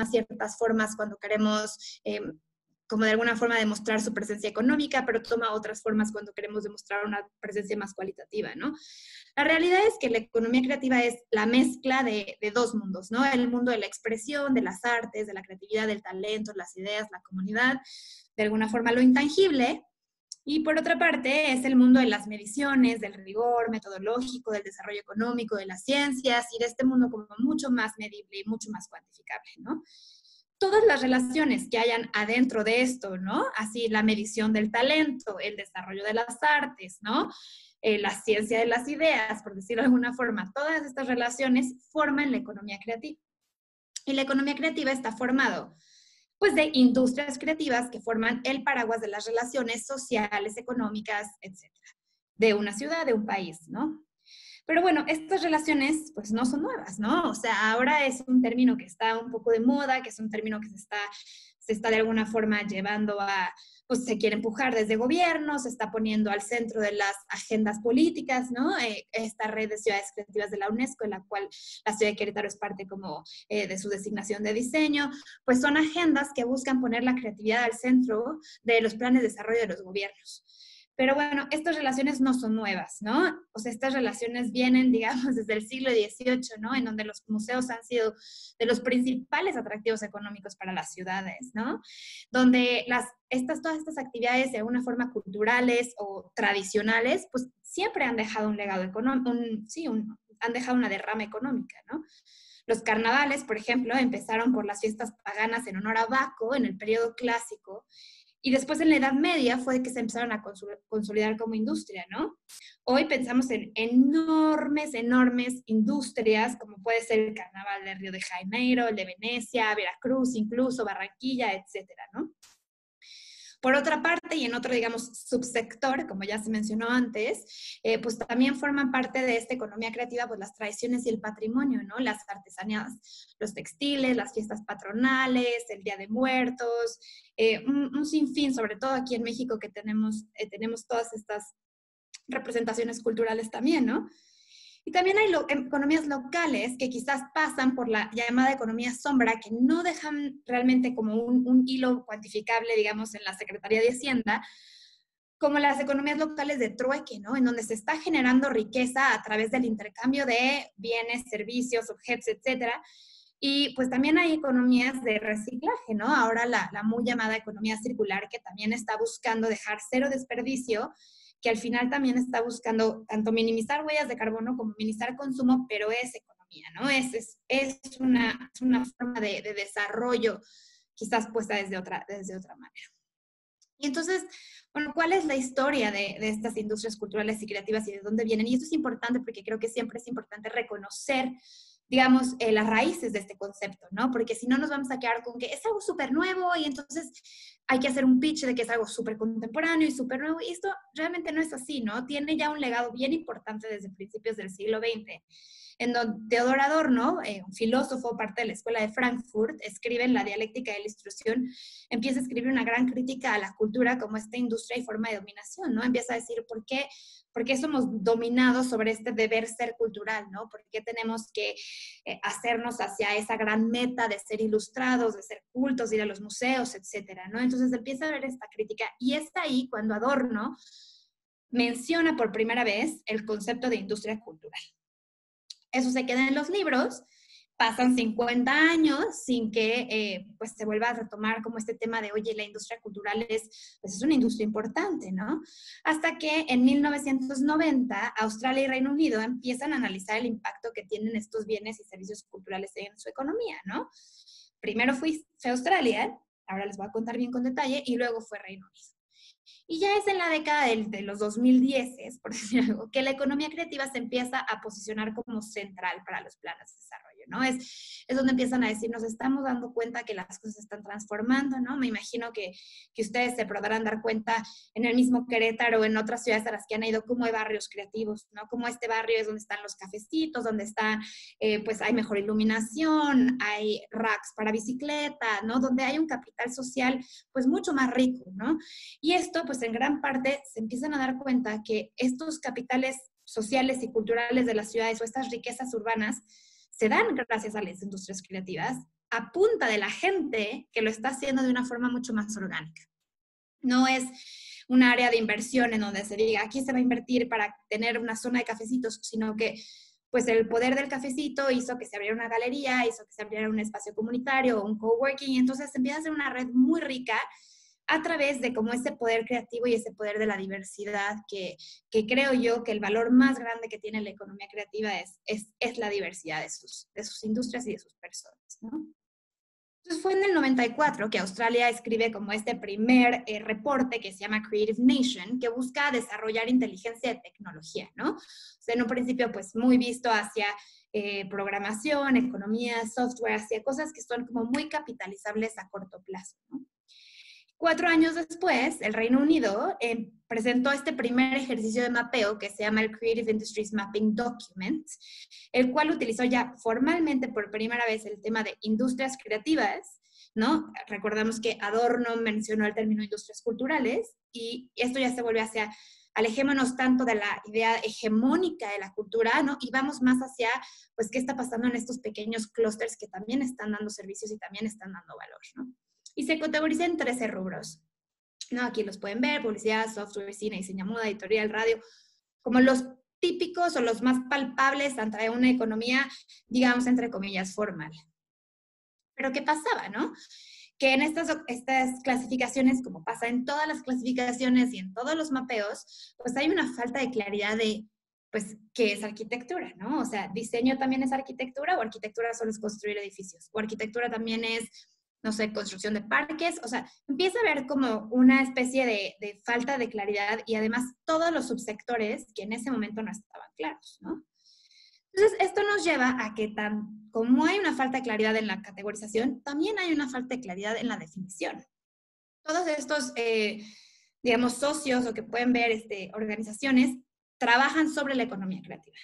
ciertas formas cuando queremos como de alguna forma demostrar su presencia económica, pero toma otras formas cuando queremos demostrar una presencia más cualitativa, ¿no? La realidad es que la economía creativa es la mezcla de dos mundos, ¿no? El mundo de la expresión, de las artes, de la creatividad, del talento, las ideas, la comunidad, de alguna forma lo intangible. Y por otra parte, es el mundo de las mediciones, del rigor metodológico, del desarrollo económico, de las ciencias y de este mundo como mucho más medible y mucho más cuantificable, ¿no? Todas las relaciones que hayan adentro de esto, ¿no? Así la medición del talento, el desarrollo de las artes, ¿no? La ciencia de las ideas, por decirlo de alguna forma, todas estas relaciones forman la economía creativa. Y la economía creativa está formado pues de industrias creativas que forman el paraguas de las relaciones sociales, económicas, etcétera, de una ciudad, de un país, ¿no? Pero bueno, estas relaciones pues no son nuevas, ¿no? O sea, ahora es un término que está un poco de moda, que es un término que se está de alguna forma llevando a, pues se quiere empujar desde gobierno, se está poniendo al centro de las agendas políticas, ¿no? Esta red de ciudades creativas de la UNESCO, en la cual la ciudad de Querétaro es parte como de su designación de diseño, pues son agendas que buscan poner la creatividad al centro de los planes de desarrollo de los gobiernos. Pero bueno, estas relaciones no son nuevas, ¿no? O sea, estas relaciones vienen, digamos, desde el siglo XVIII, ¿no? En donde los museos han sido de los principales atractivos económicos para las ciudades, ¿no? Donde todas estas actividades de alguna forma culturales o tradicionales, pues siempre han dejado un legado económico, han dejado una derrama económica, ¿no? Los carnavales, por ejemplo, empezaron por las fiestas paganas en honor a Baco en el periodo clásico, y después en la Edad Media fue que se empezaron a consolidar como industria, ¿no? Hoy pensamos en enormes, enormes industrias, como puede ser el Carnaval de Río de Janeiro, el de Venecia, Veracruz, incluso Barranquilla, etcétera, ¿no? Por otra parte, y en otro, digamos, subsector, como ya se mencionó antes, pues también forman parte de esta economía creativa, pues las tradiciones y el patrimonio, ¿no? Las artesanías, los textiles, las fiestas patronales, el Día de Muertos, un sinfín, sobre todo aquí en México que tenemos todas estas representaciones culturales también, ¿no? Y también hay economías locales que quizás pasan por la llamada economía sombra, que no dejan realmente como un hilo cuantificable, digamos, en la Secretaría de Hacienda, como las economías locales de trueque, ¿no? En donde se está generando riqueza a través del intercambio de bienes, servicios, objetos, etcétera. Y pues también hay economías de reciclaje, ¿no? Ahora la muy llamada economía circular, que también está buscando dejar cero desperdicio, que al final también está buscando tanto minimizar huellas de carbono como minimizar consumo, pero es economía, ¿no? Es una forma de desarrollo quizás puesta desde otra manera. Y entonces, bueno, ¿cuál es la historia de estas industrias culturales y creativas y de dónde vienen? Y esto es importante porque creo que siempre es importante reconocer, digamos, las raíces de este concepto, ¿no? Porque si no nos vamos a quedar con que es algo súper nuevo y entonces hay que hacer un pitch de que es algo súper contemporáneo y súper nuevo. Y esto realmente no es así, ¿no? Tiene ya un legado bien importante desde principios del siglo XX, en donde Theodor Adorno, un filósofo, parte de la Escuela de Frankfurt, escribe en La dialéctica de la instrucción, empieza a escribir una gran crítica a la cultura como esta industria y forma de dominación, ¿no? Empieza a decir por qué somos dominados sobre este deber ser cultural, ¿no? ¿Por qué tenemos que hacernos hacia esa gran meta de ser ilustrados, de ser cultos, de ir a los museos, etcétera, ¿no? Entonces empieza a ver esta crítica y es ahí cuando Adorno menciona por primera vez el concepto de industria cultural. Eso se queda en los libros, pasan 50 años sin que pues se vuelva a retomar como este tema de, oye, la industria cultural pues es una industria importante, ¿no? Hasta que en 1990 Australia y Reino Unido empiezan a analizar el impacto que tienen estos bienes y servicios culturales en su economía, ¿no? Primero fue Australia, ahora les voy a contar bien con detalle, y luego fue Reino Unido. Y ya es en la década de los 2010, por decir algo, que la economía creativa se empieza a posicionar como central para los planes de desarrollo, ¿no? Es donde empiezan a decir, nos estamos dando cuenta que las cosas se están transformando, ¿no? Me imagino que ustedes se podrán dar cuenta en el mismo Querétaro o en otras ciudades a las que han ido, cómo hay barrios creativos, ¿no? Como este barrio es donde están los cafecitos, donde está, pues hay mejor iluminación, hay racks para bicicleta, ¿no? Donde hay un capital social, pues mucho más rico, ¿no? Y esto, pues en gran parte, se empiezan a dar cuenta que estos capitales sociales y culturales de las ciudades o estas riquezas urbanas se dan gracias a las industrias creativas a punta de la gente que lo está haciendo de una forma mucho más orgánica. No es un área de inversión en donde se diga, aquí se va a invertir para tener una zona de cafecitos, sino que pues el poder del cafecito hizo que se abriera una galería, hizo que se abriera un espacio comunitario, un coworking, y entonces empieza a ser una red muy rica a través de como ese poder creativo y ese poder de la diversidad que creo yo que el valor más grande que tiene la economía creativa es la diversidad de sus industrias y de sus personas, ¿no? Entonces fue en el 94 que Australia escribe como este primer reporte que se llama Creative Nation, que busca desarrollar inteligencia de tecnología, ¿no? O sea, en un principio pues muy visto hacia programación, economía, software, hacia cosas que son como muy capitalizables a corto plazo, ¿no? 4 años después, el Reino Unido presentó este primer ejercicio de mapeo que se llama el Creative Industries Mapping Document, el cual utilizó ya formalmente por primera vez el tema de industrias creativas, ¿no? Recordamos que Adorno mencionó el término industrias culturales y esto ya se vuelve hacia, alejémonos tanto de la idea hegemónica de la cultura, ¿no? Y vamos más hacia, pues, qué está pasando en estos pequeños clústeres que también están dando servicios y también están dando valor, ¿no? Y se categoriza en 13 rubros, ¿no? Aquí los pueden ver: publicidad, software, cine, diseño, moda, editorial, radio, como los típicos o los más palpables ante una economía, digamos, entre comillas, formal. Pero ¿qué pasaba, no? Que en estas clasificaciones, como pasa en todas las clasificaciones y en todos los mapeos, pues hay una falta de claridad de, pues, ¿qué es arquitectura, no? O sea, ¿diseño también es arquitectura o arquitectura solo es construir edificios? ¿O arquitectura también es, no sé, construcción de parques? O sea, empieza a haber como una especie de falta de claridad y además todos los subsectores que en ese momento no estaban claros, ¿no? Entonces, esto nos lleva a que como hay una falta de claridad en la categorización, también hay una falta de claridad en la definición. Todos estos, digamos, socios o que pueden ver organizaciones, trabajan sobre la economía creativa.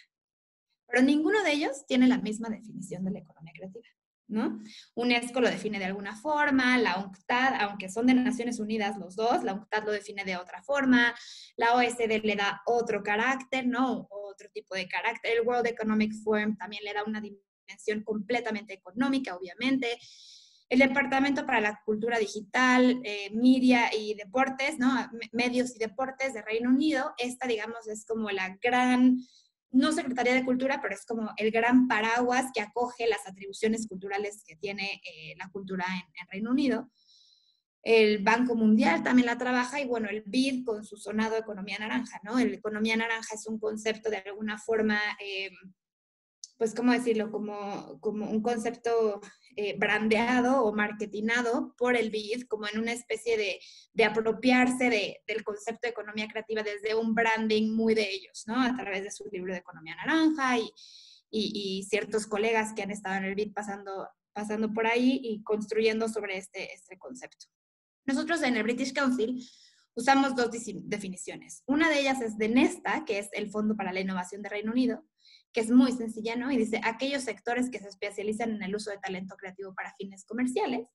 Pero ninguno de ellos tiene la misma definición de la economía creativa, ¿no? UNESCO lo define de alguna forma, la UNCTAD, aunque son de Naciones Unidas los dos, la UNCTAD lo define de otra forma, la OECD le da otro carácter, ¿no? Otro tipo de carácter. El World Economic Forum también le da una dimensión completamente económica, obviamente. El Departamento para la Cultura Digital, Media y Deportes, ¿no? Medios y Deportes de Reino Unido, esta, digamos, es como la gran, no Secretaría de Cultura, pero es como el gran paraguas que acoge las atribuciones culturales que tiene la cultura en Reino Unido. El Banco Mundial también la trabaja y, bueno, el BID con su sonado economía naranja, ¿no? El economía naranja es un concepto de alguna forma, pues, ¿cómo decirlo? Como un concepto brandeado o marketinado por el BID, como en una especie de apropiarse del concepto de economía creativa desde un branding muy de ellos, ¿no? A través de su libro de economía naranja y ciertos colegas que han estado en el BID pasando por ahí y construyendo sobre este concepto. Nosotros en el British Council usamos dos definiciones. Una de ellas es de Nesta, que es el Fondo para la Innovación de Reino Unido, que es muy sencilla, ¿no? Y dice, aquellos sectores que se especializan en el uso de talento creativo para fines comerciales.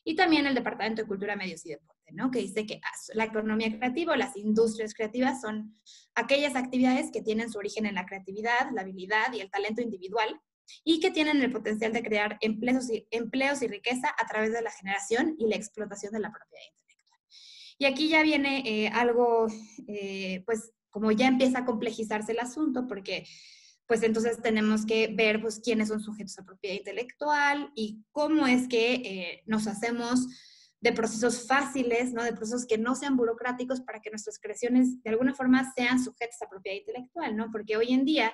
Y también el Departamento de Cultura, Medios y Deporte, ¿no? Que dice que la economía creativa o las industrias creativas son aquellas actividades que tienen su origen en la creatividad, la habilidad y el talento individual y que tienen el potencial de crear empleos y riqueza a través de la generación y la explotación de la propiedad intelectual. Y aquí ya viene algo, pues, como ya empieza a complejizarse el asunto, porque pues entonces tenemos que ver, pues, quiénes son sujetos a propiedad intelectual y cómo es que nos hacemos de procesos fáciles, ¿no? De procesos que no sean burocráticos para que nuestras creaciones de alguna forma sean sujetas a propiedad intelectual, ¿no? Porque hoy en día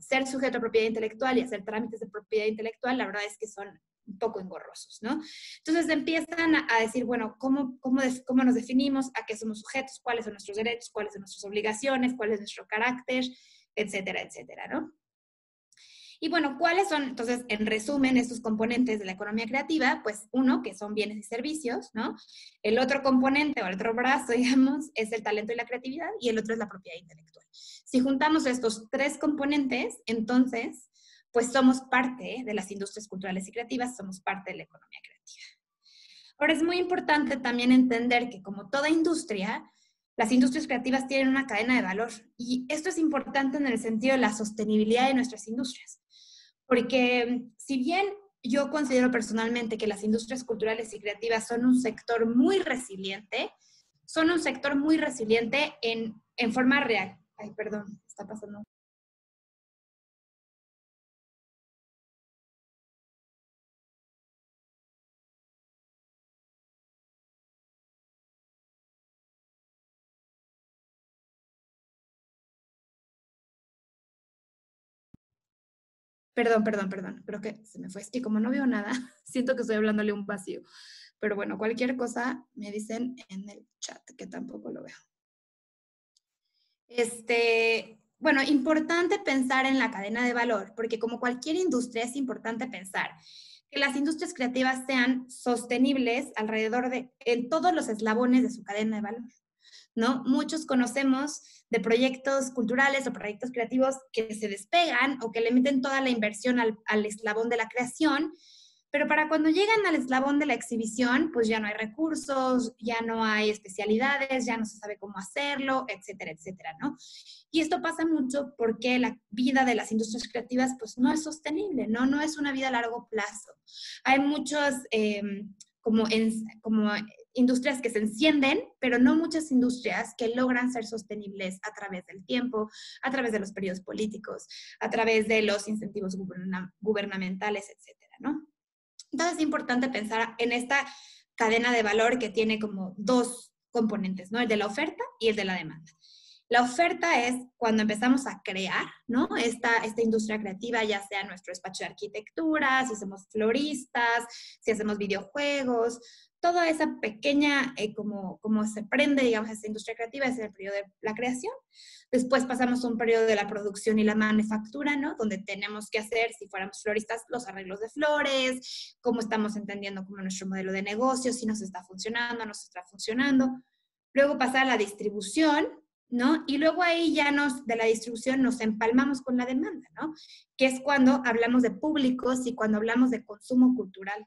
ser sujeto a propiedad intelectual y hacer trámites de propiedad intelectual, la verdad es que son un poco engorrosos, ¿no? Entonces empiezan a decir, bueno, ¿cómo nos definimos? ¿A qué somos sujetos? ¿Cuáles son nuestros derechos? ¿Cuáles son nuestras obligaciones? ¿Cuál es nuestro carácter? Etcétera, etcétera, ¿no? Y bueno, ¿cuáles son, entonces, en resumen, estos componentes de la economía creativa? Pues uno, que son bienes y servicios, ¿no? El otro componente, o el otro brazo, digamos, es el talento y la creatividad, y el otro es la propiedad intelectual. Si juntamos estos tres componentes, entonces, pues somos parte de las industrias culturales y creativas, somos parte de la economía creativa. Ahora, es muy importante también entender que, como toda industria, las industrias creativas tienen una cadena de valor, y esto es importante en el sentido de la sostenibilidad de nuestras industrias. Porque si bien yo considero personalmente que las industrias culturales y creativas son un sector muy resiliente, en forma real. Ay, perdón, está pasando. Perdón, perdón, perdón. Creo que se me fue. Es que como no veo nada, siento que estoy hablándole a un vacío. Pero bueno, cualquier cosa me dicen en el chat, que tampoco lo veo. Bueno, importante pensar en la cadena de valor, porque como cualquier industria es importante pensar que las industrias creativas sean sostenibles alrededor en todos los eslabones de su cadena de valor, ¿no? Muchos conocemos de proyectos culturales o proyectos creativos que se despegan o que le meten toda la inversión al eslabón de la creación, pero para cuando llegan al eslabón de la exhibición, pues ya no hay recursos, ya no hay especialidades, ya no se sabe cómo hacerlo, etcétera, etcétera, ¿no? Y esto pasa mucho porque la vida de las industrias creativas pues no es sostenible, ¿no? No es una vida a largo plazo. Hay muchos como industrias que se encienden, pero no muchas industrias que logran ser sostenibles a través del tiempo, a través de los periodos políticos, a través de los incentivos gubernamentales, etcétera, ¿no? Entonces es importante pensar en esta cadena de valor que tiene como dos componentes, ¿no? El de la oferta y el de la demanda. La oferta es cuando empezamos a crear, ¿no? Esta industria creativa, ya sea nuestro despacho de arquitectura, si somos floristas, si hacemos videojuegos, toda esa pequeña, como se prende, digamos, esta industria creativa es el periodo de la creación. Después pasamos a un periodo de la producción y la manufactura, ¿no? Donde tenemos que hacer, si fuéramos floristas, los arreglos de flores, cómo estamos entendiendo como nuestro modelo de negocio, si nos está funcionando, no nos está funcionando. Luego pasar a la distribución, ¿no? Y luego ahí ya de la distribución nos empalmamos con la demanda, ¿no? Que es cuando hablamos de públicos y cuando hablamos de consumo cultural.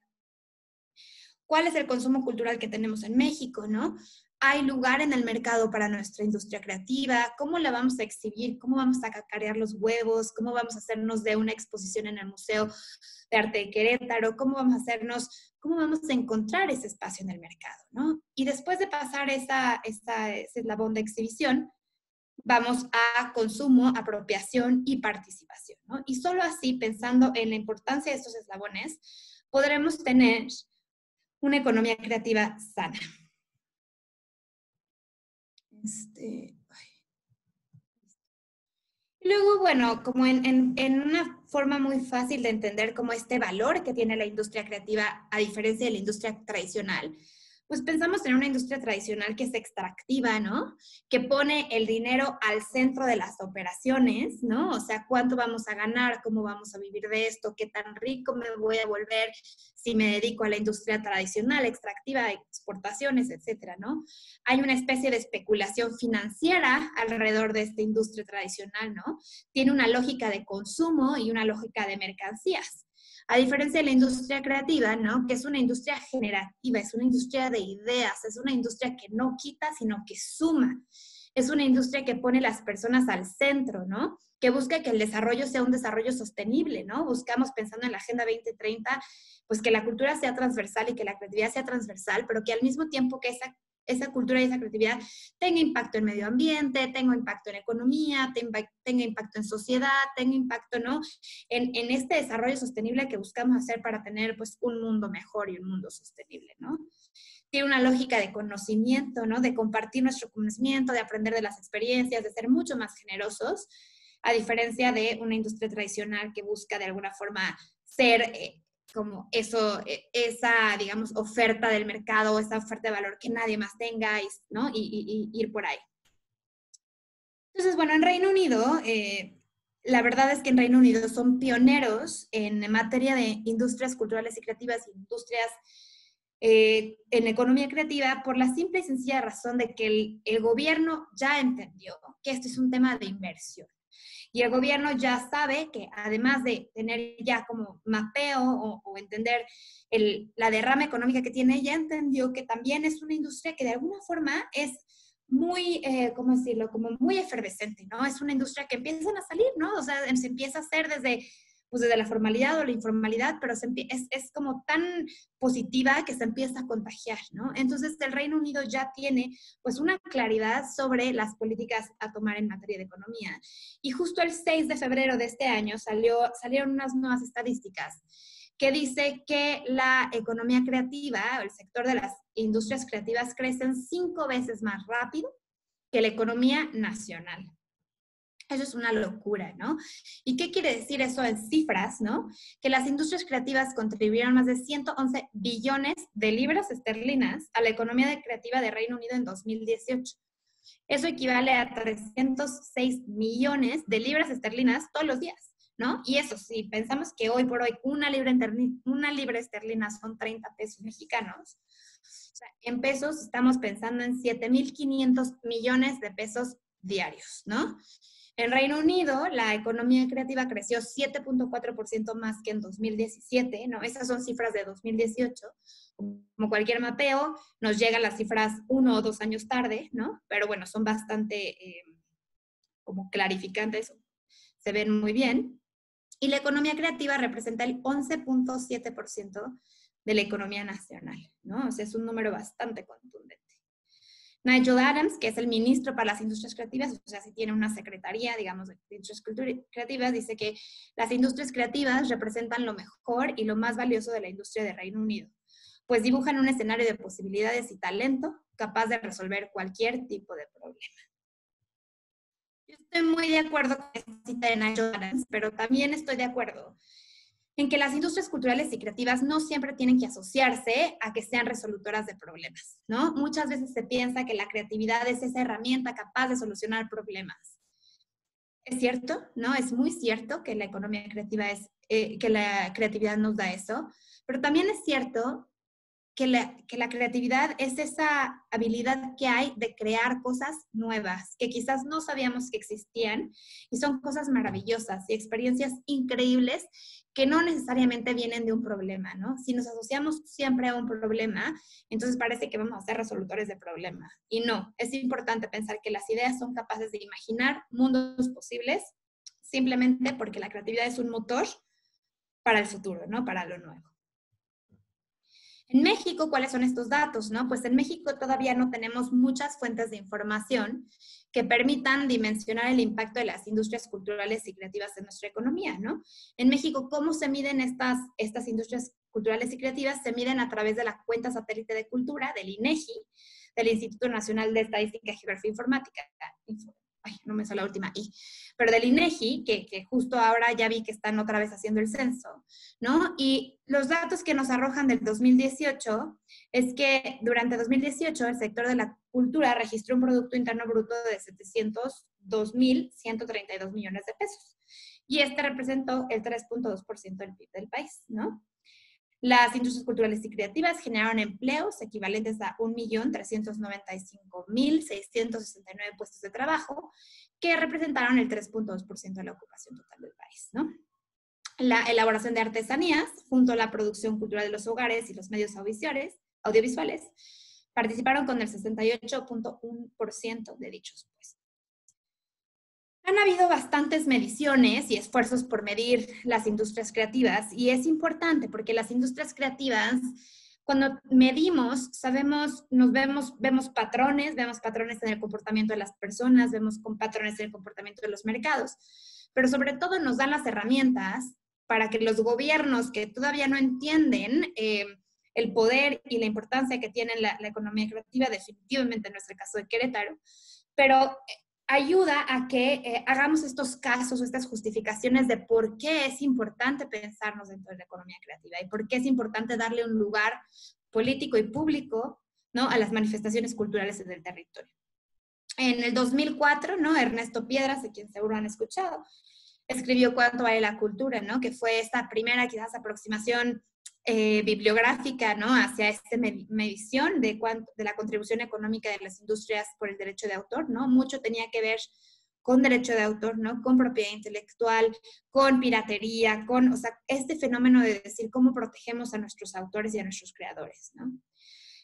¿Cuál es el consumo cultural que tenemos en México, no? ¿Hay lugar en el mercado para nuestra industria creativa? ¿Cómo la vamos a exhibir? ¿Cómo vamos a cacarear los huevos? ¿Cómo vamos a hacernos de una exposición en el Museo de Arte de Querétaro? ¿Cómo vamos a encontrar ese espacio en el mercado, no? Y después de pasar ese eslabón de exhibición, vamos a consumo, apropiación y participación, ¿no? Y solo así, pensando en la importancia de estos eslabones, podremos tener una economía creativa sana. Luego, bueno, como en una forma muy fácil de entender como este valor que tiene la industria creativa a diferencia de la industria tradicional, pues pensamos en una industria tradicional que es extractiva, ¿no? Que pone el dinero al centro de las operaciones, ¿no? O sea, cuánto vamos a ganar, cómo vamos a vivir de esto, qué tan rico me voy a volver si me dedico a la industria tradicional, extractiva, exportaciones, etcétera, ¿no? Hay una especie de especulación financiera alrededor de esta industria tradicional, ¿no? Tiene una lógica de consumo y una lógica de mercancías. A diferencia de la industria creativa, ¿no? Que es una industria generativa, es una industria de ideas, es una industria que no quita, sino que suma. Es una industria que pone las personas al centro, ¿no? Que busca que el desarrollo sea un desarrollo sostenible, ¿no? Buscamos, pensando en la Agenda 2030, pues que la cultura sea transversal y que la creatividad sea transversal, pero que al mismo tiempo que esa cultura y esa creatividad tenga impacto en medio ambiente, tenga impacto en economía, tenga impacto en sociedad, tenga impacto, ¿no? En este desarrollo sostenible que buscamos hacer para tener pues un mundo mejor y un mundo sostenible, ¿no? Tiene una lógica de conocimiento, ¿no? De compartir nuestro conocimiento, de aprender de las experiencias, de ser mucho más generosos, a diferencia de una industria tradicional que busca de alguna forma ser como esa, digamos, oferta del mercado, esa oferta de valor que nadie más tenga, ¿no? Y ir por ahí. Entonces, bueno, en Reino Unido, la verdad es que en Reino Unido son pioneros en materia de industrias culturales y creativas, industrias en economía creativa, por la simple y sencilla razón de que el gobierno ya entendió que esto es un tema de inversión. Y el gobierno ya sabe que además de tener ya como mapeo o entender la derrama económica que tiene, ya entendió que también es una industria que de alguna forma es muy, ¿cómo decirlo? Como muy efervescente, ¿no? Es una industria que empiezan a salir, ¿no? O sea, se empieza a hacer desde pues desde la formalidad o la informalidad, pero es como tan positiva que se empieza a contagiar, ¿no? Entonces el Reino Unido ya tiene pues una claridad sobre las políticas a tomar en materia de economía. Y justo el 6 de febrero de este año salieron unas nuevas estadísticas que dice que la economía creativa, o el sector de las industrias creativas, crecen 5 veces más rápido que la economía nacional. Eso es una locura, ¿no? ¿Y qué quiere decir eso en cifras, no? Que las industrias creativas contribuyeron más de 111 billones de libras esterlinas a la economía creativa de Reino Unido en 2018. Eso equivale a 306 millones de libras esterlinas todos los días, ¿no? Y eso, si pensamos que hoy por hoy una libra esterlina son 30 pesos mexicanos, o sea, en pesos estamos pensando en 7.500 millones de pesos diarios, ¿no? En Reino Unido, la economía creativa creció 7.4% más que en 2017, ¿no? Esas son cifras de 2018. Como cualquier mapeo, nos llegan las cifras 1 o 2 años tarde, ¿no? Pero bueno, son bastante como clarificantes, se ven muy bien. Y la economía creativa representa el 11.7% de la economía nacional, ¿no? O sea, es un número bastante contundente. Nigel Adams, que es el ministro para las industrias creativas, o sea, si tiene una secretaría, digamos, de industrias creativas, dice que las industrias creativas representan lo mejor y lo más valioso de la industria de Reino Unido, pues dibujan un escenario de posibilidades y talento capaz de resolver cualquier tipo de problema. Yo estoy muy de acuerdo con esta cita de Nigel Adams, pero también estoy de acuerdo en que las industrias culturales y creativas no siempre tienen que asociarse a que sean resolutoras de problemas, ¿no? Muchas veces se piensa que la creatividad es esa herramienta capaz de solucionar problemas. Es cierto, ¿no? Es muy cierto que la economía creativa que la creatividad nos da eso, pero también es cierto que la creatividad es esa habilidad que hay de crear cosas nuevas, que quizás no sabíamos que existían, y son cosas maravillosas y experiencias increíbles que no necesariamente vienen de un problema, ¿no? Si nos asociamos siempre a un problema, entonces parece que vamos a ser resolutores de problemas. Y no, es importante pensar que las ideas son capaces de imaginar mundos posibles simplemente porque la creatividad es un motor para el futuro, ¿no? Para lo nuevo. En México, ¿cuáles son estos datos? ¿No? Pues en México todavía no tenemos muchas fuentes de información que permitan dimensionar el impacto de las industrias culturales y creativas en nuestra economía, ¿no? En México, ¿cómo se miden estas industrias culturales y creativas? Se miden a través de la cuenta satélite de cultura, del INEGI, del Instituto Nacional de Estadística, Geografía e Informática. Ay, no me sale la última I, pero del INEGI, que justo ahora ya vi que están otra vez haciendo el censo, ¿no? Y los datos que nos arrojan del 2018 es que durante 2018 el sector de la cultura registró un Producto Interno Bruto de 702.132 millones de pesos. Y este representó el 3.2% del PIB del país, ¿no? Las industrias culturales y creativas generaron empleos equivalentes a 1.395.669 puestos de trabajo, que representaron el 3.2% de la ocupación total del país, ¿no? La elaboración de artesanías, junto a la producción cultural de los hogares y los medios audiovisuales, participaron con el 68.1% de dichos puestos. Han habido bastantes mediciones y esfuerzos por medir las industrias creativas, y es importante porque las industrias creativas, cuando medimos, vemos patrones en el comportamiento de las personas, vemos patrones en el comportamiento de los mercados, pero sobre todo nos dan las herramientas para que los gobiernos que todavía no entienden el poder y la importancia que tiene la economía creativa, definitivamente en nuestro caso de Querétaro, pero ayuda a que hagamos estos casos o estas justificaciones de por qué es importante pensarnos dentro de la economía creativa y por qué es importante darle un lugar político y público, ¿no?, a las manifestaciones culturales en el territorio. En el 2004, ¿no?, Ernesto Piedras, de quien seguro han escuchado, escribió Cuánto vale la cultura, ¿no?, que fue esta primera quizás aproximación bibliográfica, ¿no?, hacia esta medición de la contribución económica de las industrias por el derecho de autor, ¿no? Mucho tenía que ver con derecho de autor, ¿no?, con propiedad intelectual, con piratería, o sea, este fenómeno de decir cómo protegemos a nuestros autores y a nuestros creadores, ¿no?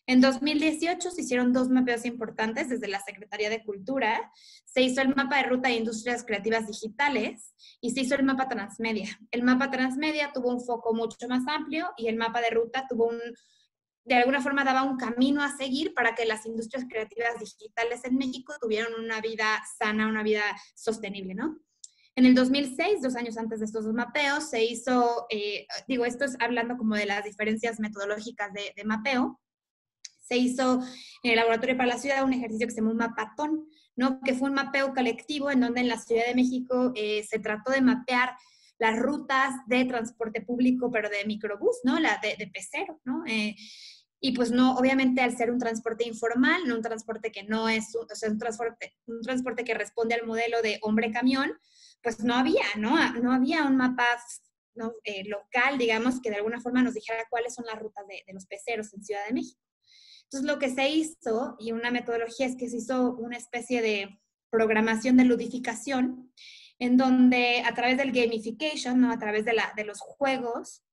En 2018 se hicieron 2 mapeos importantes desde la Secretaría de Cultura. Se hizo el mapa de ruta de industrias creativas digitales y se hizo el mapa transmedia. El mapa transmedia tuvo un foco mucho más amplio y el mapa de ruta tuvo de alguna forma daba un camino a seguir para que las industrias creativas digitales en México tuvieran una vida sana, una vida sostenible, ¿no? En el 2006, 2 años antes de estos 2 mapeos, se hizo, esto es hablando como de las diferencias metodológicas de mapeo, se hizo en el Laboratorio para la Ciudad un ejercicio que se llamó un mapatón, ¿no? Que fue un mapeo colectivo en donde en la Ciudad de México se trató de mapear las rutas de transporte público, pero de microbús, ¿no? La de pecero, ¿no? Y pues no, obviamente al ser un transporte informal, no un transporte que no es, o sea, un transporte que responde al modelo de hombre-camión, pues no había, ¿no? No había un mapa, ¿no? Local, digamos, que de alguna forma nos dijera cuáles son las rutas de los peceros en Ciudad de México. Entonces, lo que se hizo, y una metodología, es que se hizo una especie de programación de ludificación, en donde a través del gamification, ¿no? A través de los juegos,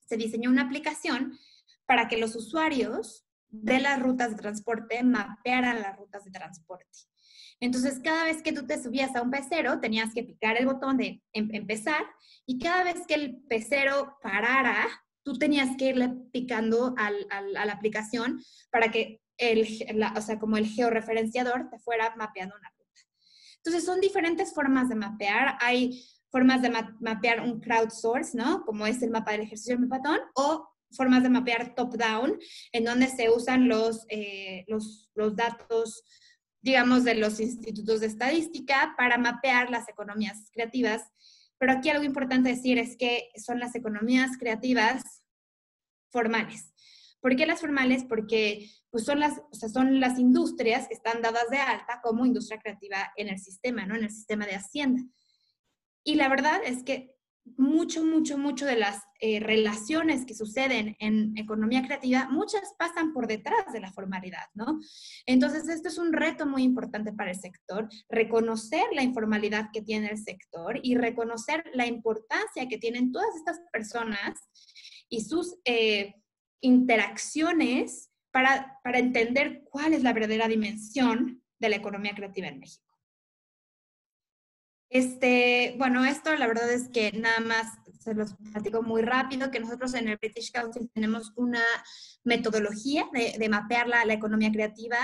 se diseñó una aplicación para que los usuarios de las rutas de transporte mapearan las rutas de transporte. Entonces, cada vez que tú te subías a un pecero, tenías que picar el botón de empezar, y cada vez que el pecero parara, tú tenías que irle picando a la aplicación para que o sea, como el georreferenciador te fuera mapeando una ruta. Entonces, son diferentes formas de mapear. Hay formas de mapear un crowdsource, ¿no? Como es el mapa del ejercicio del mapatón, o formas de mapear top-down, en donde se usan los datos, digamos, de los institutos de estadística para mapear las economías creativas. Pero aquí algo importante decir es que son las economías creativas formales. ¿Por qué las formales? Porque pues son las industrias que están dadas de alta como industria creativa en el sistema, ¿no? En el sistema de Hacienda. Y la verdad es que mucho de las relaciones que suceden en economía creativa, muchas pasan por detrás de la formalidad, ¿no? Entonces, esto es un reto muy importante para el sector, reconocer la informalidad que tiene el sector y reconocer la importancia que tienen todas estas personas y sus interacciones para entender cuál es la verdadera dimensión de la economía creativa en México. Bueno, esto la verdad es que nada más se los platico muy rápido, que nosotros en el British Council tenemos una metodología de mapear la economía creativa,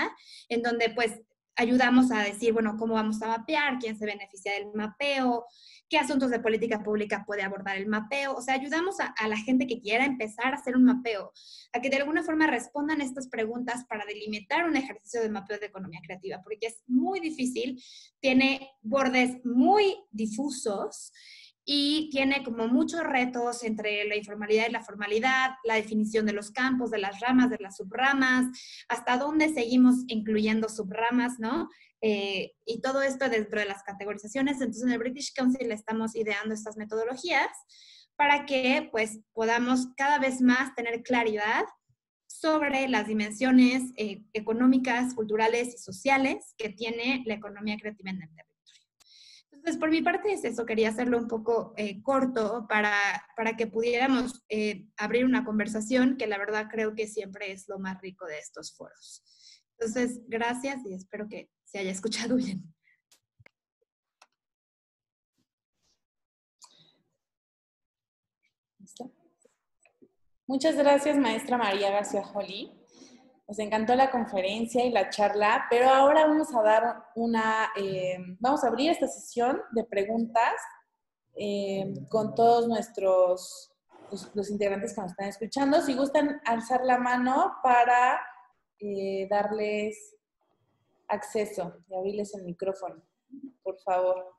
en donde pues ayudamos a decir, bueno, cómo vamos a mapear, quién se beneficia del mapeo, qué asuntos de política pública puede abordar el mapeo. O sea, ayudamos a la gente que quiera empezar a hacer un mapeo, a que de alguna forma respondan estas preguntas para delimitar un ejercicio de mapeo de economía creativa, porque es muy difícil, tiene bordes muy difusos y tiene como muchos retos entre la informalidad y la formalidad, la definición de los campos, de las ramas, de las subramas, hasta dónde seguimos incluyendo subramas, ¿no? Y todo esto dentro de las categorizaciones. Entonces, en el British Council estamos ideando estas metodologías para que pues podamos cada vez más tener claridad sobre las dimensiones económicas, culturales y sociales que tiene la economía creativa en el territorio. Entonces, por mi parte es eso, quería hacerlo un poco corto para que pudiéramos abrir una conversación, que la verdad creo que siempre es lo más rico de estos foros. Entonces, gracias y espero que se haya escuchado bien. ¿Listo? Muchas gracias, maestra María García Joly. Nos encantó la conferencia y la charla, pero ahora vamos a dar vamos a abrir esta sesión de preguntas con todos los integrantes que nos están escuchando. Si gustan alzar la mano para darles acceso y abrirles el micrófono, por favor.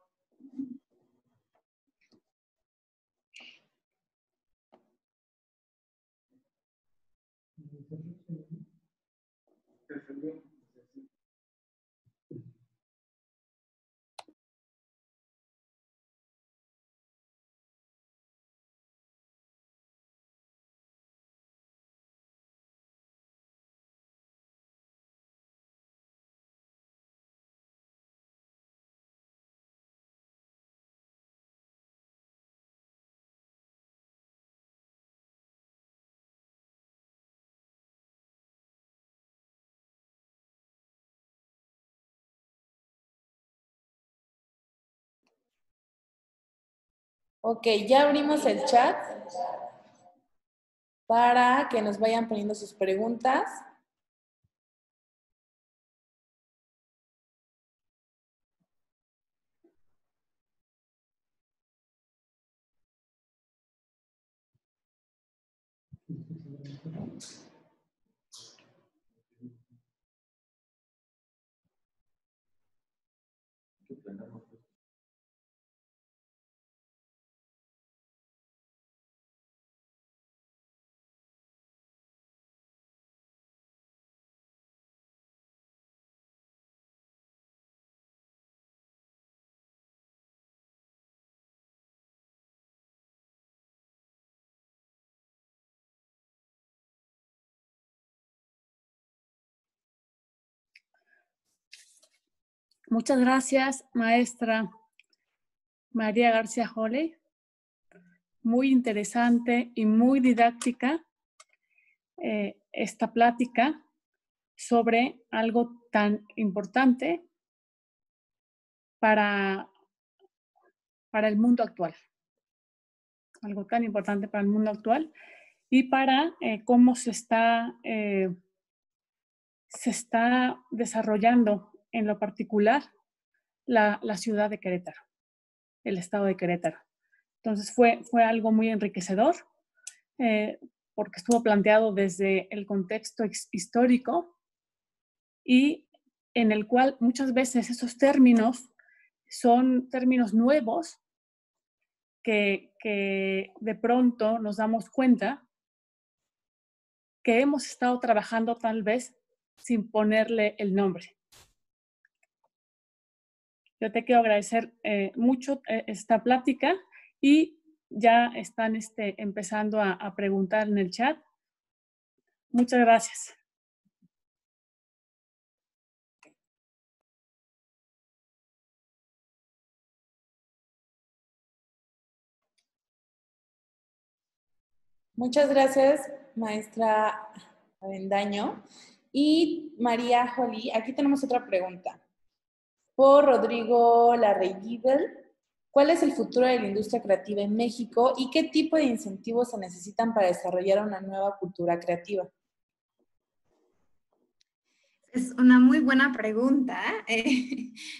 Ok, ya abrimos el chat para que nos vayan poniendo sus preguntas. Muchas gracias, maestra María García Holley. Muy interesante y muy didáctica esta plática sobre algo tan importante para el mundo actual. Algo tan importante para el mundo actual y para cómo se está desarrollando en lo particular la ciudad de Querétaro, el estado de Querétaro. Entonces fue algo muy enriquecedor porque estuvo planteado desde el contexto histórico y en el cual muchas veces esos términos son términos nuevos que de pronto nos damos cuenta que hemos estado trabajando tal vez sin ponerle el nombre. Yo te quiero agradecer mucho esta plática y ya están empezando a preguntar en el chat. Muchas gracias. Muchas gracias, maestra Avendaño. Y María Jolie, aquí tenemos otra pregunta. Por Rodrigo Larreguibel, ¿cuál es el futuro de la industria creativa en México y qué tipo de incentivos se necesitan para desarrollar una nueva cultura creativa? Es una muy buena pregunta.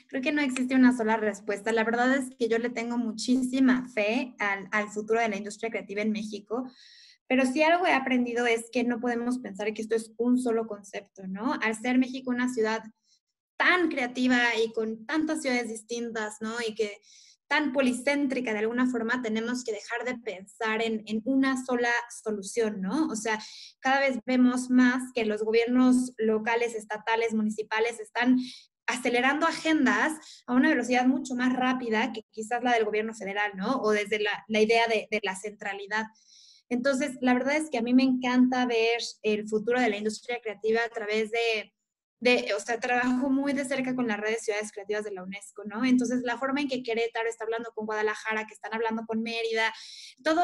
Creo que no existe una sola respuesta. La verdad es que yo le tengo muchísima fe al futuro de la industria creativa en México, pero si algo he aprendido es que no podemos pensar que esto es un solo concepto, ¿no? Al ser México una ciudad tan creativa y con tantas ciudades distintas, ¿no? Y que tan policéntrica de alguna forma, tenemos que dejar de pensar en una sola solución, ¿no? O sea, cada vez vemos más que los gobiernos locales, estatales, municipales están acelerando agendas a una velocidad mucho más rápida que quizás la del gobierno federal, ¿no? O desde la idea de la centralidad. Entonces, la verdad es que a mí me encanta ver el futuro de la industria creativa a través o sea, trabajo muy de cerca con las redes ciudades creativas de la UNESCO, ¿no? Entonces, la forma en que Querétaro está hablando con Guadalajara, que están hablando con Mérida, todo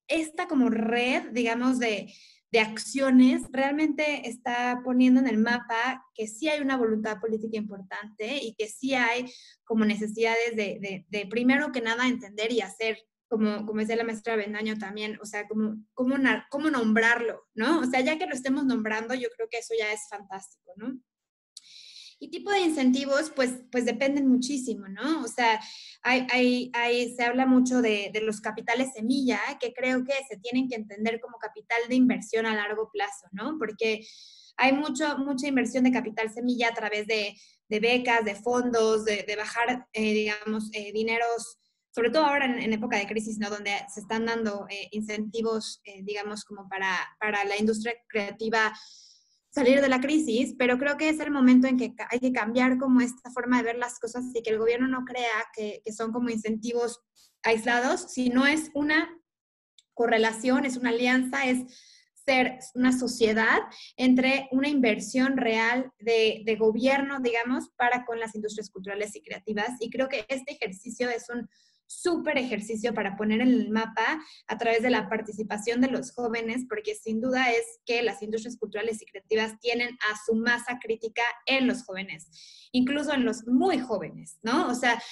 esta como red, digamos, de acciones, realmente está poniendo en el mapa que sí hay una voluntad política importante y que sí hay como necesidades de primero que nada entender y hacer como decía la maestra Bendaño también, o sea, cómo nombrarlo, ¿no? O sea, ya que lo estemos nombrando, yo creo que eso ya es fantástico, ¿no? Y tipo de incentivos, pues dependen muchísimo, ¿no? O sea, se habla mucho de los capitales semilla, que creo que se tienen que entender como capital de inversión a largo plazo, ¿no? Porque hay mucha inversión de capital semilla a través de becas, de fondos, de bajar, digamos, dineros, sobre todo ahora en época de crisis, ¿no? Donde se están dando incentivos, digamos, como para la industria creativa salir de la crisis, pero creo que es el momento en que hay que cambiar como esta forma de ver las cosas y que el gobierno no crea que son como incentivos aislados, sino es una correlación, es una alianza, es ser una sociedad entre una inversión real de gobierno, digamos, para con las industrias culturales y creativas. Y creo que este ejercicio es un súper ejercicio para poner en el mapa a través de la participación de los jóvenes, porque sin duda es que las industrias culturales y creativas tienen a su masa crítica en los jóvenes, incluso en los muy jóvenes, ¿no? O sea,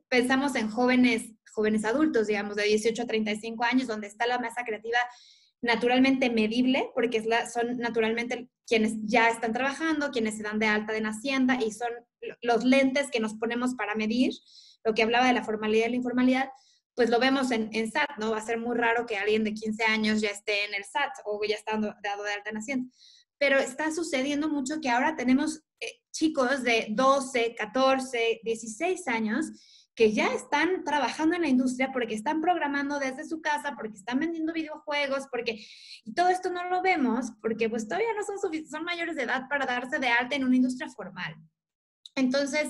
pensamos en jóvenes jóvenes adultos, digamos, de 18 a 35 años, donde está la masa creativa naturalmente medible, porque son naturalmente quienes ya están trabajando, quienes se dan de alta en Hacienda, y son los lentes que nos ponemos para medir lo que hablaba de la formalidad y la informalidad. Pues lo vemos en SAT, ¿no? Va a ser muy raro que alguien de 15 años ya esté en el SAT o ya está dado de alta en Hacienda. Pero está sucediendo mucho que ahora tenemos chicos de 12, 14, 16 años que ya están trabajando en la industria porque están programando desde su casa, porque están vendiendo videojuegos, y todo esto no lo vemos porque pues todavía no son mayores de edad para darse de alta en una industria formal. Entonces,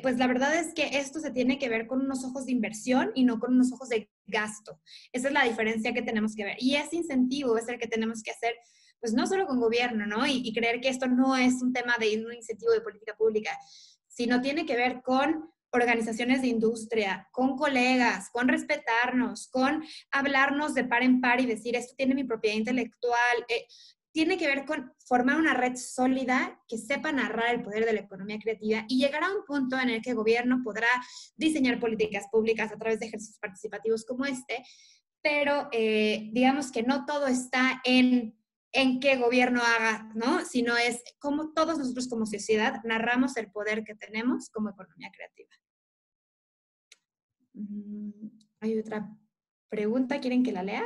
pues la verdad es que esto se tiene que ver con unos ojos de inversión y no con unos ojos de gasto. Esa es la diferencia que tenemos que ver. Y ese incentivo es el que tenemos que hacer, pues no solo con gobierno, ¿no? Y creer que esto no es un tema de un incentivo de política pública, sino tiene que ver con organizaciones de industria, con colegas, con respetarnos, con hablarnos de par en par y decir, esto tiene mi propiedad intelectual. Tiene que ver con formar una red sólida que sepa narrar el poder de la economía creativa y llegar a un punto en el que el gobierno podrá diseñar políticas públicas a través de ejercicios participativos como este, pero digamos que no todo está en qué gobierno haga, ¿no? Sino es cómo todos nosotros como sociedad narramos el poder que tenemos como economía creativa. Hay otra pregunta, ¿quieren que la lea?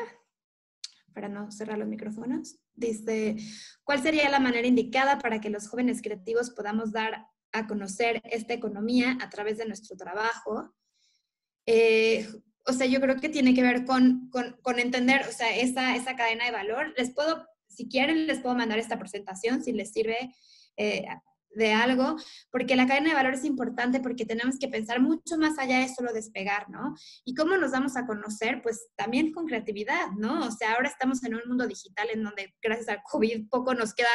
Para no cerrar los micrófonos. Dice, ¿cuál sería la manera indicada para que los jóvenes creativos podamos dar a conocer esta economía a través de nuestro trabajo? O sea, yo creo que tiene que ver con entender, o sea, esa cadena de valor. Si quieren, les puedo mandar esta presentación si les sirve de algo, porque la cadena de valor es importante porque tenemos que pensar mucho más allá de solo despegar, ¿no? ¿Y cómo nos damos a conocer? Pues también con creatividad, ¿no? O sea, ahora estamos en un mundo digital en donde gracias al COVID poco nos queda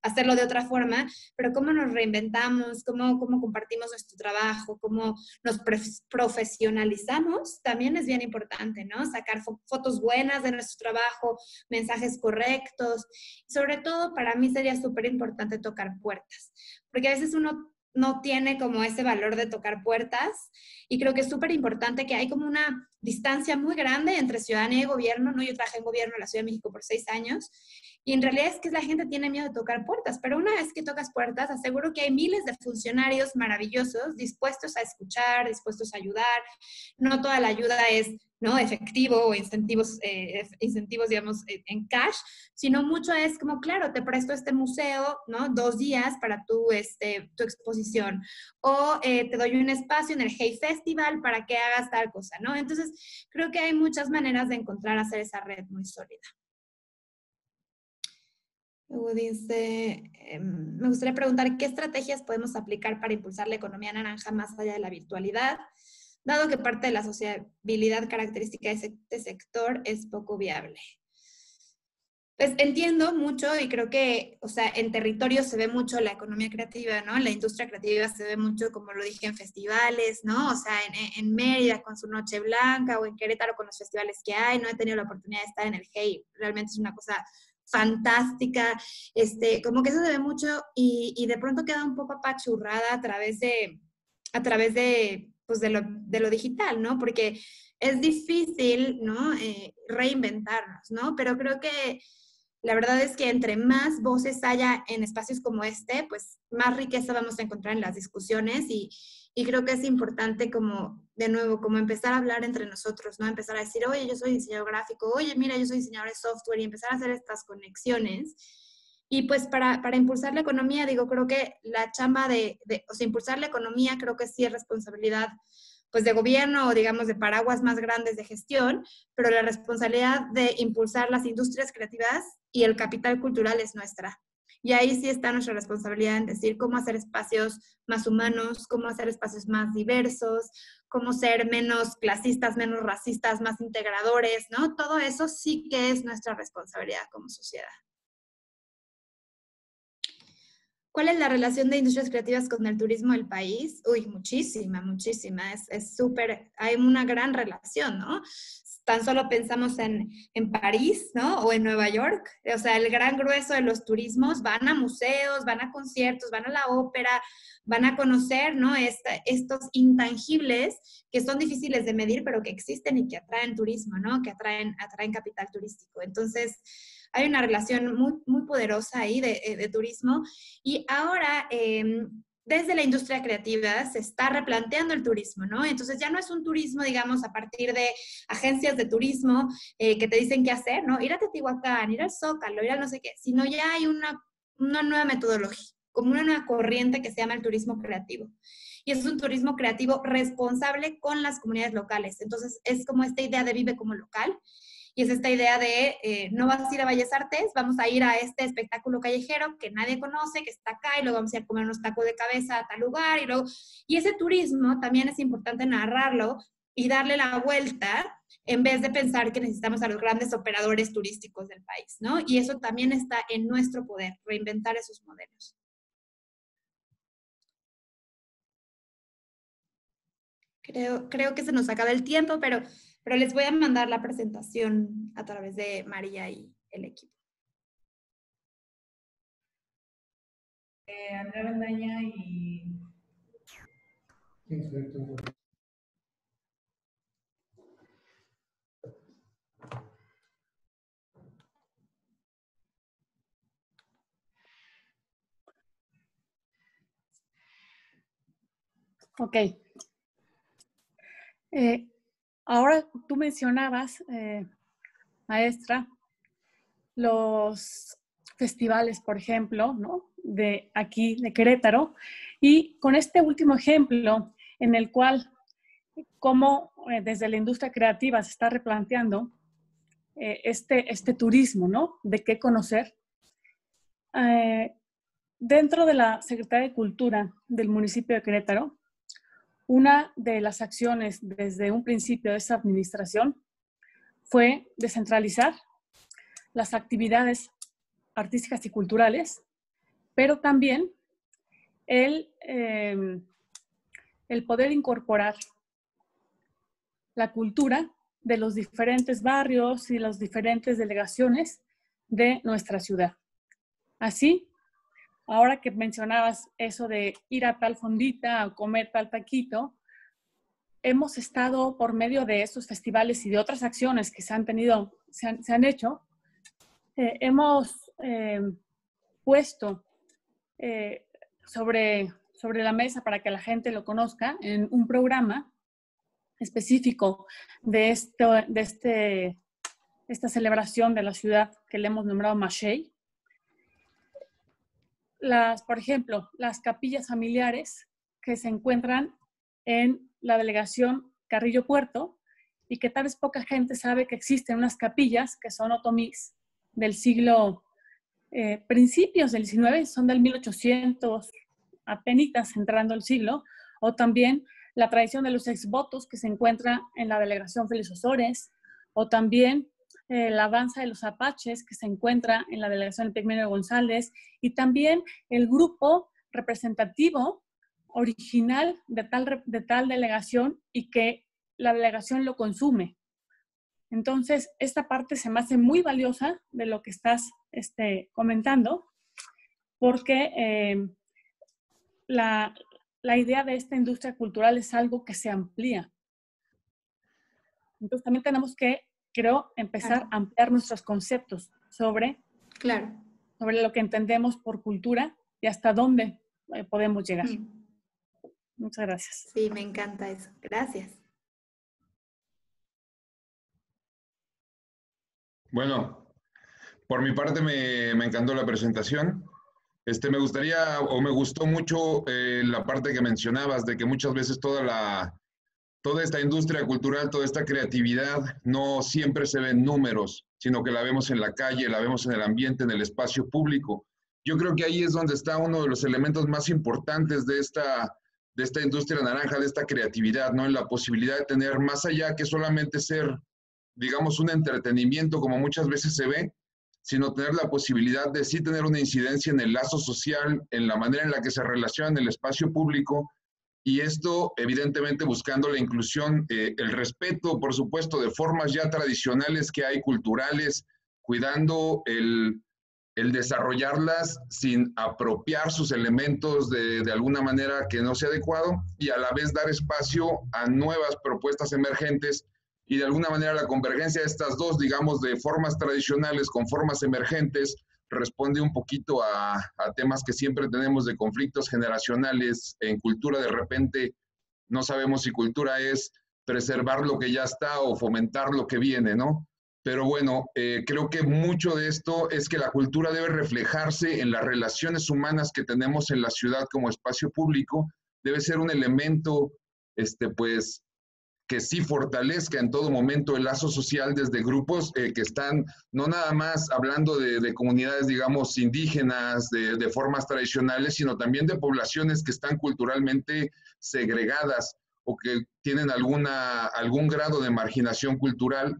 hacerlo de otra forma, pero cómo nos reinventamos, cómo compartimos nuestro trabajo, cómo nos profesionalizamos, también es bien importante, ¿no? Sacar fotos buenas de nuestro trabajo, mensajes correctos. Sobre todo, para mí sería súper importante tocar puertas, porque a veces uno no tiene como ese valor de tocar puertas, y creo que es súper importante que hay como una distancia muy grande entre ciudadanía y gobierno, ¿no? Yo trabajé en gobierno en la Ciudad de México por 6 años, y en realidad es que la gente tiene miedo de tocar puertas, pero una vez que tocas puertas, aseguro que hay miles de funcionarios maravillosos dispuestos a escuchar, dispuestos a ayudar. No toda la ayuda es, ¿no?, efectivo o incentivos, digamos, en cash, sino mucho es como, claro, te presto este museo, ¿no?, 2 días para tu exposición, o te doy un espacio en el Hey Festival para que hagas tal cosa, ¿no? Entonces, creo que hay muchas maneras de hacer esa red muy sólida. Luego dice, me gustaría preguntar, ¿qué estrategias podemos aplicar para impulsar la economía naranja más allá de la virtualidad? Dado que parte de la sociabilidad característica de este sector es poco viable. Pues entiendo mucho y creo que, o sea, en territorio se ve mucho la economía creativa, ¿no? La industria creativa se ve mucho, como lo dije, en festivales, ¿no? O sea, en Mérida con su Noche Blanca o en Querétaro con los festivales que hay. No he tenido la oportunidad de estar en el Hey, realmente es una cosa fantástica, como que eso se ve mucho y de pronto queda un poco apachurrada a través de pues de lo digital, ¿no? Porque es difícil, ¿no?, reinventarnos, ¿no? Pero creo que la verdad es que entre más voces haya en espacios como este, pues más riqueza vamos a encontrar en las discusiones y creo que es importante como, de nuevo, como empezar a hablar entre nosotros, ¿no? Empezar a decir, oye, yo soy diseñador gráfico, oye, mira, yo soy diseñador de software, y empezar a hacer estas conexiones. Y pues para impulsar la economía, digo, creo que la chamba o sea, impulsar la economía creo que sí es responsabilidad pues de gobierno o digamos de paraguas más grandes de gestión, pero la responsabilidad de impulsar las industrias creativas y el capital cultural es nuestra. Y ahí sí está nuestra responsabilidad en decir cómo hacer espacios más humanos, cómo hacer espacios más diversos, cómo ser menos clasistas, menos racistas, más integradores, ¿no? Todo eso sí que es nuestra responsabilidad como sociedad. ¿Cuál es la relación de industrias creativas con el turismo del país? Uy, muchísima, muchísima. Es súper, hay una gran relación, ¿no? tan solo pensamos en París, ¿no? O en Nueva York. O sea, el gran grueso de los turismos van a museos, van a conciertos, van a la ópera, van a conocer, ¿no? Estos intangibles que son difíciles de medir, pero que existen y que atraen turismo, ¿no? Que atraen capital turístico. Entonces, hay una relación muy, muy poderosa ahí de turismo. Y ahora, desde la industria creativa se está replanteando el turismo, ¿no? Entonces ya no es un turismo, digamos, a partir de agencias de turismo que te dicen qué hacer, ¿no? Ir a Teotihuacán, ir al Zócalo, ir a no sé qué, sino ya hay una nueva metodología, como una nueva corriente que se llama el turismo creativo. Y es un turismo creativo responsable con las comunidades locales. Entonces es como esta idea de vive como local. Y es esta idea de no vas a ir a Bellas Artes, vamos a ir a este espectáculo callejero que nadie conoce, que está acá, y luego vamos a ir a comer unos tacos de cabeza a tal lugar, y ese turismo también es importante narrarlo y darle la vuelta en vez de pensar que necesitamos a los grandes operadores turísticos del país, ¿no? Y eso también está en nuestro poder, reinventar esos modelos. Creo que se nos acaba el tiempo, pero les voy a mandar la presentación a través de María y el equipo. Andrea Bendaña y... Ok. Ahora tú mencionabas, maestra, los festivales, por ejemplo, ¿no? De aquí, de Querétaro, y con este último ejemplo en el cual cómo desde la industria creativa se está replanteando este turismo, ¿no? De qué conocer. Dentro de la Secretaría de Cultura del municipio de Querétaro, una de las acciones desde un principio de esa administración fue descentralizar las actividades artísticas y culturales, pero también el poder incorporar la cultura de los diferentes barrios y las diferentes delegaciones de nuestra ciudad. Así, ahora que mencionabas eso de ir a tal fondita o comer tal taquito, hemos estado por medio de estos festivales y de otras acciones que se han hecho, hemos puesto sobre la mesa para que la gente lo conozca en un programa específico de esta celebración de la ciudad que le hemos nombrado Mashey. Por ejemplo, las capillas familiares que se encuentran en la delegación Carrillo Puerto y que tal vez poca gente sabe que existen unas capillas que son otomís del siglo, principios del 19, son del 1800, apenitas entrando el siglo, o también la tradición de los exvotos que se encuentra en la delegación Félix Osores, o también la danza de los apaches que se encuentra en la delegación Epigmenio González, y también el grupo representativo original de tal delegación y que la delegación lo consume. Entonces, esta parte se me hace muy valiosa de lo que estás comentando, porque la idea de esta industria cultural es algo que se amplía. Entonces, también tenemos que, creo, empezar a ampliar nuestros conceptos sobre lo que entendemos por cultura y hasta dónde podemos llegar. Muchas gracias. Sí, me encanta eso. Gracias. Bueno, por mi parte me encantó la presentación. Me gustaría, o me gustó mucho la parte que mencionabas de que muchas veces toda esta industria cultural, toda esta creatividad, no siempre se ve en números, sino que la vemos en la calle, la vemos en el ambiente, en el espacio público. Yo creo que ahí es donde está uno de los elementos más importantes de esta industria naranja, de esta creatividad, ¿no? En la posibilidad de tener más allá que solamente ser, digamos, un entretenimiento como muchas veces se ve, sino tener la posibilidad de sí tener una incidencia en el lazo social, en la manera en la que se relaciona en el espacio público, y esto evidentemente buscando la inclusión, el respeto, por supuesto, de formas ya tradicionales que hay, culturales, cuidando el desarrollarlas sin apropiar sus elementos de alguna manera que no sea adecuado, y a la vez dar espacio a nuevas propuestas emergentes, y de alguna manera la convergencia de estas dos, digamos, de formas tradicionales con formas emergentes, responde un poquito a temas que siempre tenemos de conflictos generacionales. En cultura de repente no sabemos si cultura es preservar lo que ya está o fomentar lo que viene, ¿no? Pero bueno, creo que mucho de esto es que la cultura debe reflejarse en las relaciones humanas que tenemos en la ciudad como espacio público, debe ser un elemento, pues, que sí fortalezca en todo momento el lazo social desde grupos que están no nada más hablando de comunidades, digamos, indígenas, de formas tradicionales, sino también de poblaciones que están culturalmente segregadas o que tienen algún grado de marginación cultural.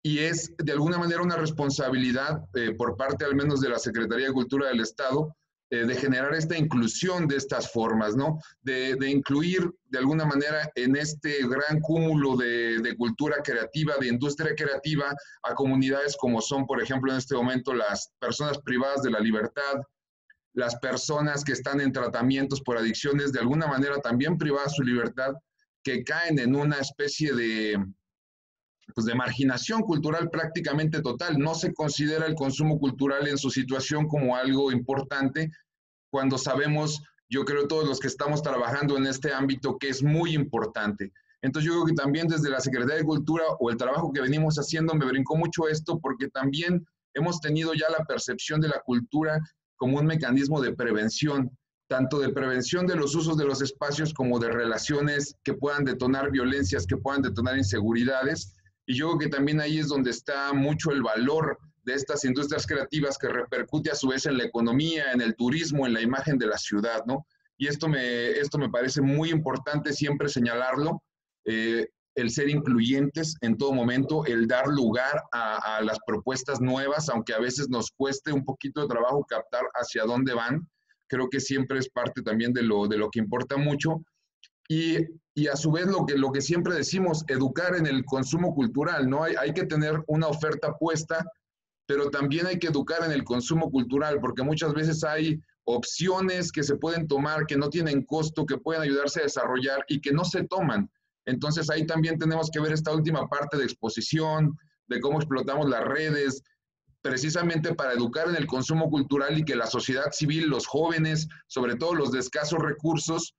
Y es de alguna manera una responsabilidad por parte al menos de la Secretaría de Cultura del Estado, de generar esta inclusión de estas formas, ¿no? De incluir de alguna manera en este gran cúmulo de cultura creativa, de industria creativa, a comunidades como son, por ejemplo, en este momento las personas privadas de la libertad, las personas que están en tratamientos por adicciones, de alguna manera también privadas de su libertad, que caen en una especie pues de marginación cultural prácticamente total. No se considera el consumo cultural en su situación como algo importante, cuando sabemos, yo creo todos los que estamos trabajando en este ámbito, que es muy importante. Entonces yo creo que también desde la Secretaría de Cultura o el trabajo que venimos haciendo me brincó mucho esto, porque también hemos tenido ya la percepción de la cultura como un mecanismo de prevención, tanto de prevención de los usos de los espacios como de relaciones que puedan detonar violencias, que puedan detonar inseguridades. Y yo creo que también ahí es donde está mucho el valor de estas industrias creativas, que repercute a su vez en la economía, en el turismo, en la imagen de la ciudad, ¿no? Y esto me parece muy importante siempre señalarlo, el ser incluyentes en todo momento, el dar lugar a las propuestas nuevas, aunque a veces nos cueste un poquito de trabajo captar hacia dónde van. Creo que siempre es parte también de lo que importa mucho. Y a su vez lo que siempre decimos, educar en el consumo cultural, ¿no? Hay que tener una oferta puesta, pero también hay que educar en el consumo cultural, porque muchas veces hay opciones que se pueden tomar, que no tienen costo, que pueden ayudarse a desarrollar y que no se toman. Entonces ahí también tenemos que ver esta última parte de exposición, de cómo explotamos las redes, precisamente para educar en el consumo cultural y que la sociedad civil, los jóvenes, sobre todo los de escasos recursos,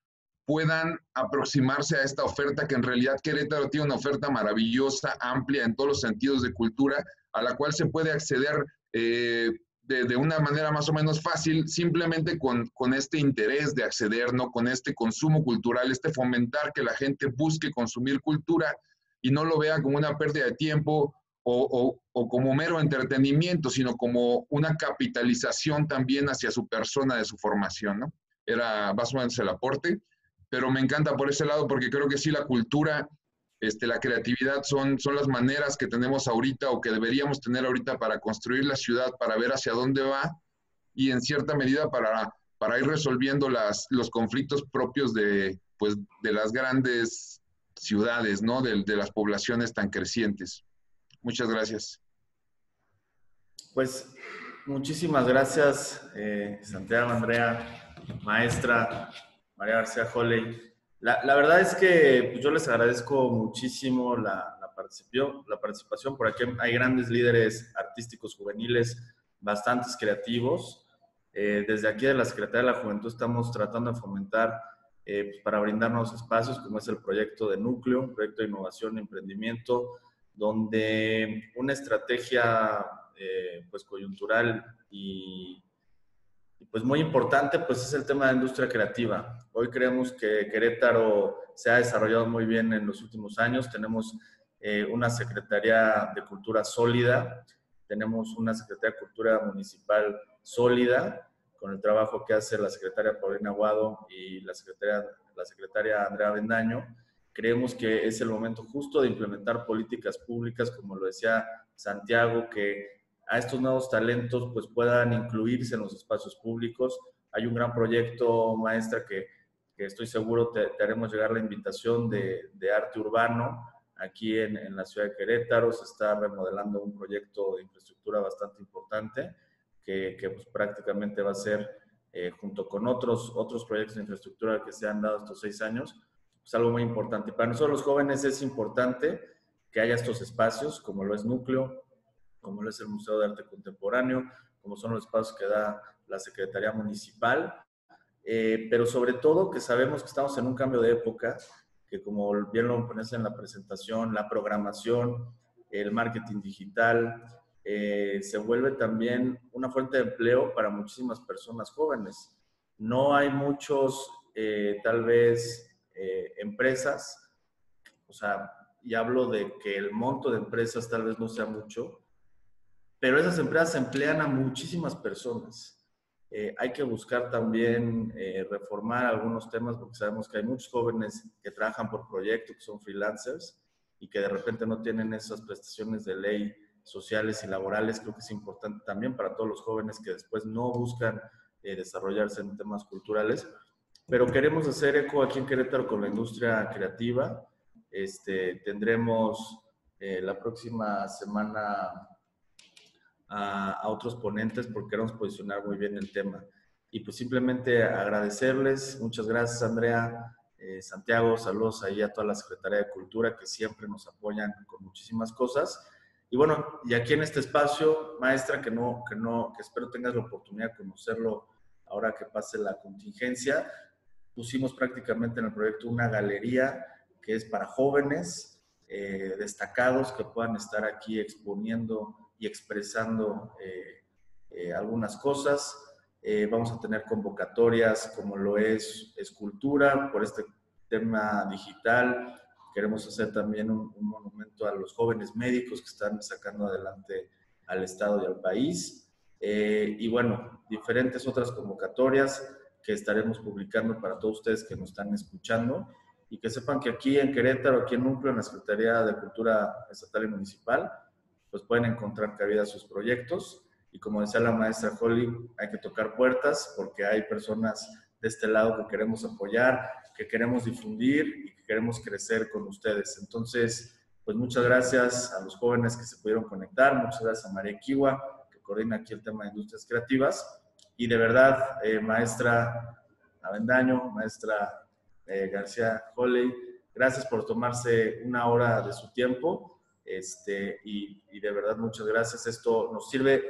puedan aproximarse a esta oferta, que en realidad Querétaro tiene una oferta maravillosa, amplia en todos los sentidos de cultura, a la cual se puede acceder de una manera más o menos fácil, simplemente con este interés de acceder, ¿no? Con este consumo cultural, fomentar que la gente busque consumir cultura y no lo vea como una pérdida de tiempo o como mero entretenimiento, sino como una capitalización también hacia su persona, de su formación, ¿no? Era más o menos el aporte, pero me encanta por ese lado, porque creo que sí, la cultura, la creatividad son las maneras que tenemos ahorita o que deberíamos tener ahorita para construir la ciudad, para ver hacia dónde va y en cierta medida para ir resolviendo los conflictos propios pues, de las grandes ciudades, ¿no? De las poblaciones tan crecientes. Muchas gracias. Pues muchísimas gracias, Santiago, Andrea, maestra, María García Holley. La verdad es que pues, yo les agradezco muchísimo la participación. Por aquí hay grandes líderes artísticos juveniles, bastantes creativos. Desde aquí de la Secretaría de la Juventud estamos tratando de fomentar pues, para brindarnos espacios, como es el proyecto de Núcleo, proyecto de innovación y emprendimiento, donde una estrategia pues coyuntural y pues muy importante pues es el tema de la industria creativa. Hoy creemos que Querétaro se ha desarrollado muy bien en los últimos años. Tenemos una Secretaría de Cultura sólida, tenemos una Secretaría de Cultura Municipal sólida, con el trabajo que hace la secretaria Paulina Aguado y la secretaria Andrea Bendaño. Creemos que es el momento justo de implementar políticas públicas, como lo decía Santiago, que a estos nuevos talentos pues puedan incluirse en los espacios públicos. Hay un gran proyecto, maestra, que que estoy seguro te haremos llegar la invitación de arte urbano aquí en la ciudad de Querétaro. Se está remodelando un proyecto de infraestructura bastante importante que pues, prácticamente va a ser, junto con otros proyectos de infraestructura que se han dado estos 6 años, pues algo muy importante. Y para nosotros los jóvenes es importante que haya estos espacios, como lo es Núcleo, como lo es el Museo de Arte Contemporáneo, como son los espacios que da la Secretaría Municipal, pero sobre todo que sabemos que estamos en un cambio de época, que como bien lo pones en la presentación, la programación, el marketing digital, se vuelve también una fuente de empleo para muchísimas personas jóvenes. No hay muchos, tal vez, empresas, o sea, y hablo de que el monto de empresas tal vez no sea mucho, pero esas empresas emplean a muchísimas personas. Hay que buscar también reformar algunos temas porque sabemos que hay muchos jóvenes que trabajan por proyecto, que son freelancers y que de repente no tienen esas prestaciones de ley sociales y laborales. Creo que es importante también para todos los jóvenes que después no buscan desarrollarse en temas culturales. Pero queremos hacer eco aquí en Querétaro con la industria creativa. Tendremos la próxima semana a otros ponentes porque queremos posicionar muy bien el tema. Y pues simplemente agradecerles. Muchas gracias, Andrea. Santiago, saludos ahí a toda la Secretaría de Cultura que siempre nos apoyan con muchísimas cosas. Y bueno, y aquí en este espacio, maestra, que espero tengas la oportunidad de conocerlo ahora que pase la contingencia, pusimos prácticamente en el proyecto una galería que es para jóvenes destacados que puedan estar aquí exponiendo y expresando algunas cosas. Vamos a tener convocatorias como lo es escultura por este tema digital. Queremos hacer también un monumento a los jóvenes médicos que están sacando adelante al Estado y al país. Y bueno, diferentes otras convocatorias que estaremos publicando para todos ustedes que nos están escuchando y que sepan que aquí en Querétaro, aquí en Núcleo, en la Secretaría de Cultura Estatal y Municipal, pues pueden encontrar cabida sus proyectos. Y como decía la maestra Holly, hay que tocar puertas porque hay personas de este lado que queremos apoyar, que queremos difundir y que queremos crecer con ustedes. Entonces, pues muchas gracias a los jóvenes que se pudieron conectar, muchas gracias a María Kiwa, que coordina aquí el tema de industrias creativas. Y de verdad, maestra Avendaño, maestra García Holly, gracias por tomarse una hora de su tiempo. Y de verdad, muchas gracias. Esto nos sirve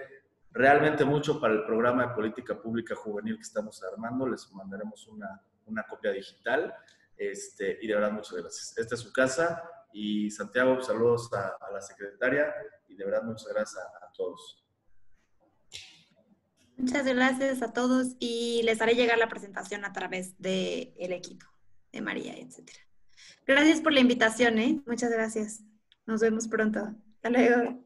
realmente mucho para el programa de política pública juvenil que estamos armando. Les mandaremos una copia digital. Y de verdad, muchas gracias. Esta es su casa. Y Santiago, saludos a la secretaria. Y de verdad, muchas gracias a todos. Muchas gracias a todos y les haré llegar la presentación a través del equipo de María, etc. Gracias por la invitación, ¿eh? Muchas gracias. Nos vemos pronto. Hasta luego.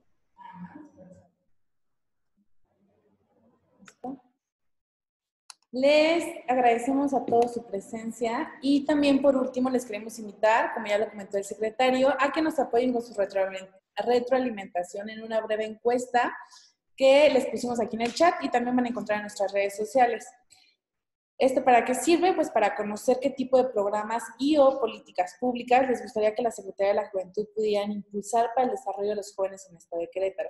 Les agradecemos a todos su presencia y también por último les queremos invitar, como ya lo comentó el secretario, a que nos apoyen con su retroalimentación en una breve encuesta que les pusimos aquí en el chat y también van a encontrar en nuestras redes sociales. ¿Esto para qué sirve? Pues para conocer qué tipo de programas y o políticas públicas les gustaría que la Secretaría de la Juventud pudieran impulsar para el desarrollo de los jóvenes en el estado de Querétaro.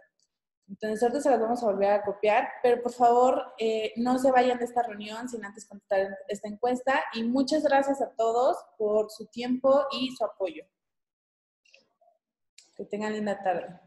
Entonces, ahorita se las vamos a volver a copiar, pero por favor, no se vayan de esta reunión sin antes contestar esta encuesta. Y muchas gracias a todos por su tiempo y su apoyo. Que tengan linda tarde.